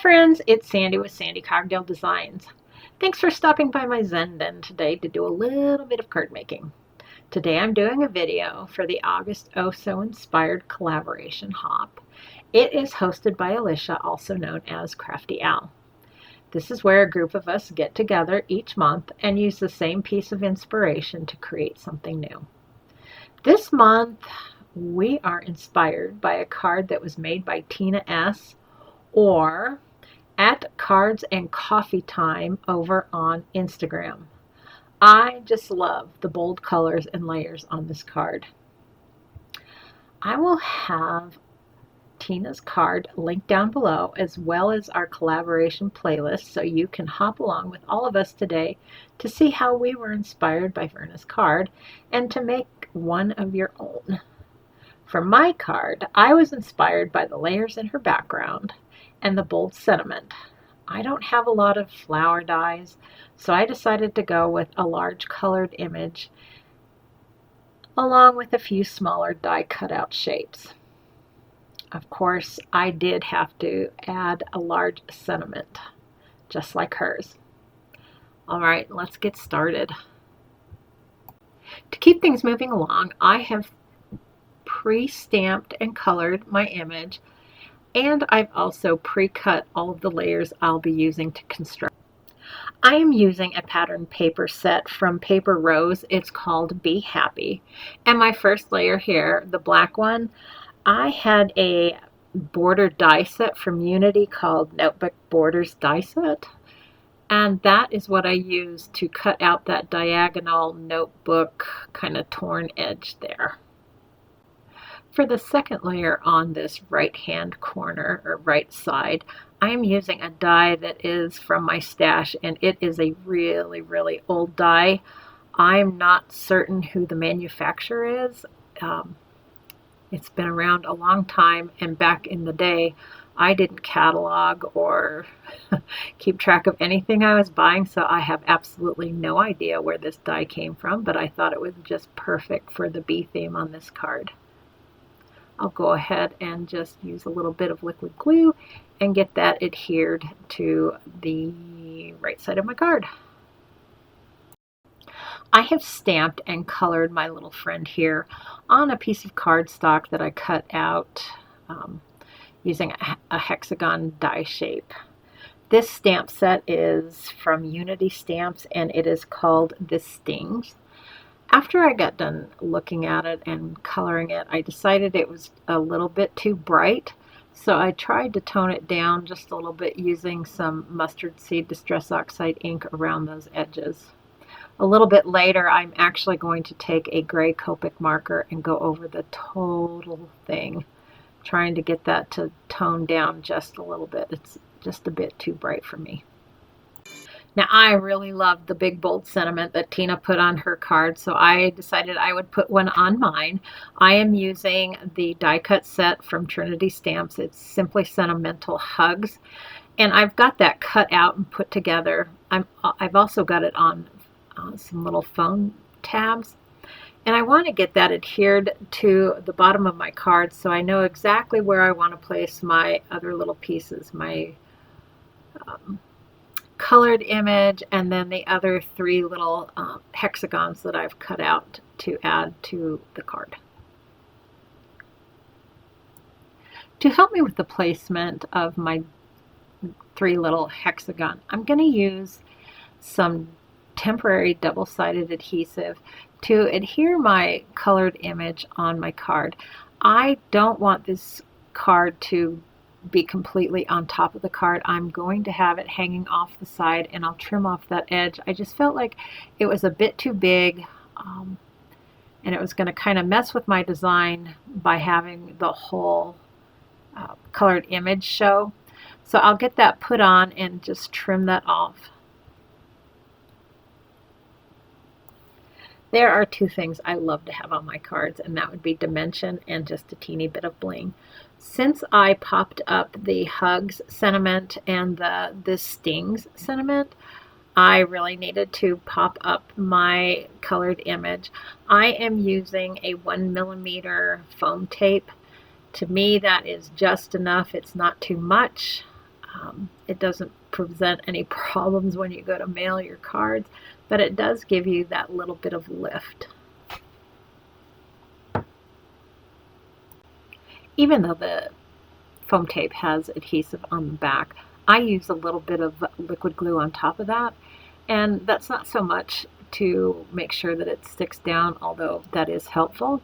friends, it's Sandy with Sandy Cogdale Designs. Thanks for stopping by my Zen Den today to do a little bit of card making. Today I'm doing a video for the August Oh So Inspired Collaboration Hop. It is hosted by Alicia, also known as Crafty Al. This is where a group of us get together each month and use the same piece of inspiration to create something new. This month we are inspired by a card that was made by Tina S. or at Cards and Coffee Time over on Instagram. I just love the bold colors and layers on this card. I will have Tina's card linked down below, as well as our collaboration playlist, so you can hop along with all of us today to see how we were inspired by Verna's card and to make one of your own. For my card, I was inspired by the layers in her background and the bold sentiment. I don't have a lot of flower dies, so I decided to go with a large colored image along with a few smaller die cutout shapes. Of course, I did have to add a large sentiment, just like hers. All right, let's get started. To keep things moving along, I have pre-stamped and colored my image, and I've also pre-cut all of the layers I'll be using to construct. I am using a pattern paper set from Paper Rose. It's called Be Happy. And my first layer here, the black one, I had a border die set from Unity called Notebook Borders Die Set. And that is what I used to cut out that diagonal notebook kind of torn edge there. For the second layer on this right hand corner or right side, I am using a die that is from my stash, and it is a really old die. I'm not certain who the manufacturer is. It's been around a long time, and back in the day I didn't catalog or keep track of anything I was buying, so I have absolutely no idea where this die came from, but I thought it was just perfect for the bee theme on this card. I'll go ahead and just use a little bit of liquid glue and get that adhered to the right side of my card. I have stamped and colored my little friend here on a piece of cardstock that I cut out using a hexagon die shape. This stamp set is from Unity Stamps, and it is called This Stings. After I got done looking at it and coloring it, I decided it was a little bit too bright, so I tried to tone it down just a little bit using some mustard seed Distress Oxide ink around those edges. A little bit later, I'm actually going to take a gray Copic marker and go over the total thing, trying to get that to tone down just a little bit. It's just a bit too bright for me. Now, I really loved the big bold sentiment that Tina put on her card, so I decided I would put one on mine. I am using the die cut set from Trinity Stamps. It's Simply Sentimental Hugs, and I've got that cut out and put together. I've also got it on some little phone tabs, and I want to get that adhered to the bottom of my card so I know exactly where I want to place my other little pieces, my colored image, and then the other three little hexagons that I've cut out to add to the card. To help me with the placement of my three little hexagon, I'm going to use some temporary double-sided adhesive to adhere my colored image on my card. I don't want this card to be completely on top of the card. I'm going to have it hanging off the side, and I'll trim off that edge. I just felt like it was a bit too big, and it was going to kind of mess with my design by having the whole colored image show. So I'll get that put on and just trim that off. There are two things I love to have on my cards, and that would be dimension and just a teeny bit of bling. Since I popped up the Hugs sentiment and the This Stings sentiment, I really needed to pop up my colored image. I am using a 1mm foam tape. To me, that is just enough. It's not too much. It doesn't present any problems when you go to mail your cards, but it does give you that little bit of lift. Even though the foam tape has adhesive on the back, I use a little bit of liquid glue on top of that, and that's not so much to make sure that it sticks down, although that is helpful.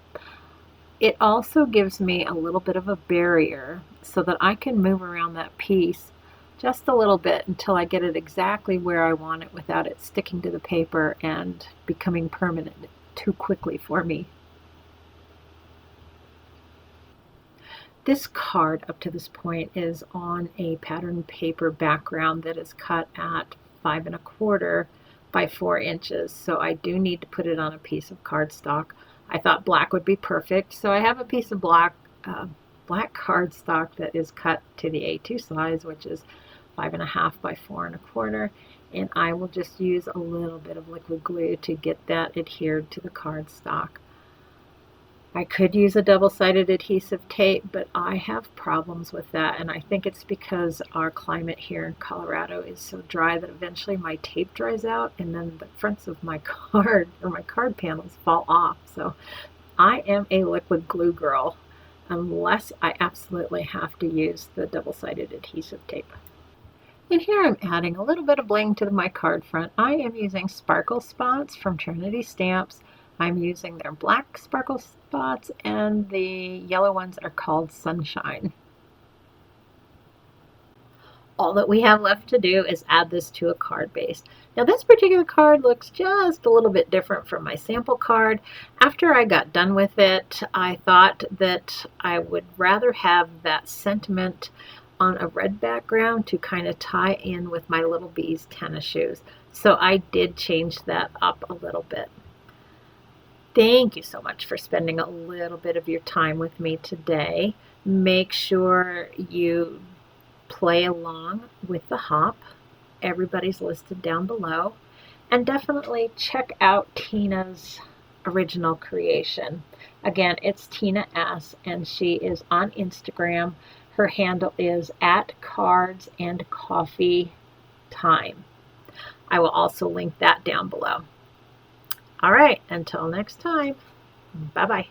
It also gives me a little bit of a barrier so that I can move around that piece just a little bit until I get it exactly where I want it without it sticking to the paper and becoming permanent too quickly for me. This card up to this point is on a pattern paper background that is cut at 5¼ by 4 inches, so I do need to put it on a piece of cardstock. I thought black would be perfect, so I have a piece of black cardstock that is cut to the A2 size, which is 5½ by 4¼ and I will just use a little bit of liquid glue to get that adhered to the cardstock. I could use a double-sided adhesive tape, but I have problems with that, and I think it's because our climate here in Colorado is so dry that eventually my tape dries out and then the fronts of my card or my card panels fall off. So I am a liquid glue girl unless I absolutely have to use the double-sided adhesive tape. And here I'm adding a little bit of bling to my card front. I am using Sparkle Spots from Trinity Stamps. I'm using their black sparkle spots, and the yellow ones are called Sunshine. All that we have left to do is add this to a card base. Now this particular card looks just a little bit different from my sample card. After I got done with it, I thought that I would rather have that sentiment on a red background to kind of tie in with my Little Bees tennis shoes. So I did change that up a little bit. Thank you so much for spending a little bit of your time with me today. Make sure you play along with the hop. Everybody's listed down below. And definitely check out Tina's original creation. Again, it's Tina S, and she is on Instagram. Her handle is @cardsandcoffeetime. I will also link that down below. All right, until next time, bye-bye.